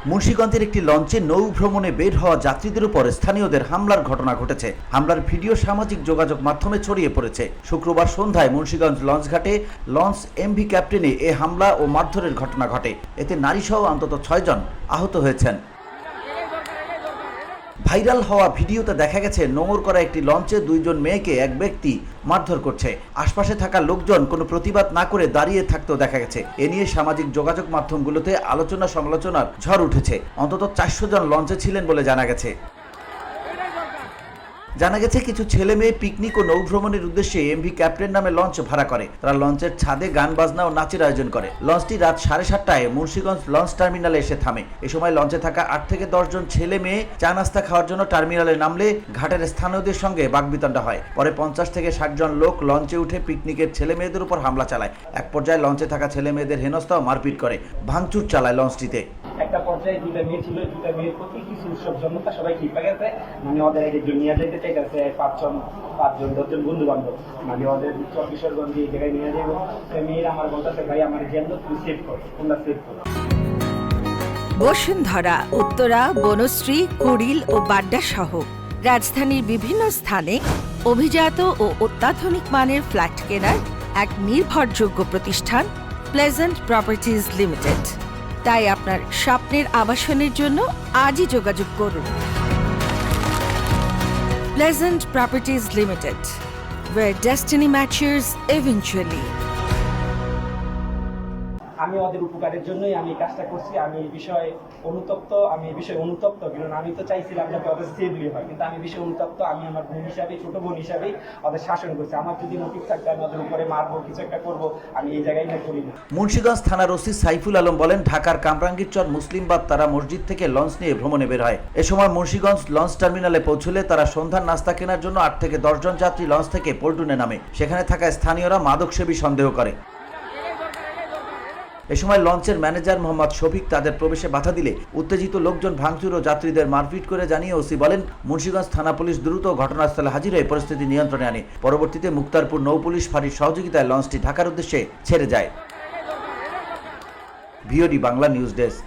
মুন্সিগঞ্জের একটি লঞ্চে নৌ ভ্রমণে বের হওয়া যাত্রীদের উপর স্থানীয়দের হামলার ঘটনা ঘটেছে। হামলার ভিডিও সামাজিক যোগাযোগ মাধ্যমে ছড়িয়ে পড়েছে। শুক্রবার সন্ধ্যায় মুন্সিগঞ্জ লঞ্চঘাটে লঞ্চ এমভি ক্যাপ্টেনে এ হামলা ও মারধরের ঘটনা ঘটে। এতে নারীসহ অন্তত 6 জন আহত হয়েছেন। ভাইরাল হওয়া ভিডিওতে দেখা গেছে নোঙর করা একটি লঞ্চে 2 জন মেয়েকে এক ব্যক্তি মারধর করছে। আশপাশে থাকা লোকজন কোনো প্রতিবাদ না করে দাঁড়িয়ে থাকতেও দেখা গেছে। এ নিয়ে সামাজিক যোগাযোগ মাধ্যমগুলোতে আলোচনা সমালোচনার ঝড় উঠেছে। অন্তত 400 জন লঞ্চে ছিলেন বলে জানা গেছে। কিছু ছেলে মেয়ে পিকনিক ও নৌ ভ্রমণের উদ্দেশ্যে এমভি ক্যাপ্টেন নামে লঞ্চ ভাড়া করে। তারা লঞ্চের ছাদে গান বাজনা ও নাচের আয়োজন করে। লঞ্চটি রাত 7:30টায় মুন্সিগঞ্জ লঞ্চ টার্মিনালে এসে থামে। এ সময় লঞ্চে থাকা 8 থেকে 10 জন ছেলে মেয়ে চা নাস্তা খাওয়ার জন্য টার্মিনালে নামলে ঘাটের স্থানীয়দের সঙ্গে বাকবিতণ্ডা হয়। পরে 50 থেকে 60 জন লোক লঞ্চে উঠে পিকনিকের ছেলে মেয়েদের উপর হামলা চালায়। এক পর্যায়ে লঞ্চে থাকা ছেলে মেয়েদের হেনস্থা ও মারপিট করে, ভাঙচুর চালায় লঞ্চটিতে। একটা পর্যায়ে 2টা মেয়ে ছিল, 2টা মেয়ের প্রতি কিছু উৎসব জন্মতা সবাই ঠিক হয়ে গেছে। মানে ওদের একজন নিয়ে যেতে চাইতেছে 5-10 জন বন্ধু বান্ধব, মানে ওদের কিশোরগঞ্জে এই জায়গায় নিয়ে যাবো। মেয়ের আমার বলতেছে, ভাই আমার জেল তুমি সেভ করো, তোমরা সেভ করো। বসুন্ধরা, উত্তরা, বনশ্রী, কুড়িল ও বাড্ডা সহ রাজধানীর বিভিন্ন স্থানে অভিজাত ও অত্যাধুনিক মানের ফ্ল্যাট কেনার এক নির্ভরযোগ্য প্রতিষ্ঠান প্লেজেন্ট প্রপার্টিজ লিমিটেড। তাই আপনার স্বপ্নের আবাসনের জন্য আজই যোগাযোগ করুন। Pleasant Properties Limited, where destiny matches eventually. আমি ওদের উপকারের জন্যই আমি এই কাজটা করছি। আমি এই বিষয়ে অনুতপ্ত, কারণ আমি তো চাইছিলাম যাতে ওদের সেফলি হয়, কিন্তু আমি বিষয়ে অনুতপ্ত। আমি আমার বোন হিসাবে, ছোট বোন হিসাবেই ওদের শাসন করছি। আমার যদি মোটিভ থাকতো আমি ওদের উপরে মারবো, কিছু একটা করবো, আমি এই জায়গায় না করি না। মুন্সিগঞ্জ থানার ওসি সাইফুল আলম বলেন, ঢাকার কামরাঙ্গীরচর মুসলিমবাদ তারা মসজিদ থেকে লঞ্চ নিয়ে ভ্রমণে বের হয়। এ সময় মুন্সিগঞ্জ লঞ্চ টার্মিনালে পৌঁছলে তারা সন্ধ্যার নাস্তা কেনার জন্য 8 থেকে 10 জন যাত্রী লঞ্চ থেকে পল্টুনে নামে। সেখানে থাকা স্থানীয়রা মাদকসেবী সন্দেহ করে। এ সময় লঞ্চের ম্যানেজার মোহাম্মদ শফিক তাদের প্রবেশে বাধা দিলে উত্তেজিত লোকজন ভাঙচুর ও যাত্রীদের মারপিট করে জানিয়ে ওসি বলেন, মুন্সিগঞ্জ থানা পুলিশ দ্রুত ঘটনাস্থলে হাজির হয়ে পরিস্থিতি নিয়ন্ত্রণে আনে। পরবর্তীতে মুক্তারপুর নৌ পুলিশ ফাঁড়ির সহযোগিতায় লঞ্চটি ঢাকার উদ্দেশ্যে ছেড়ে যায়। VOD Bangla news desk.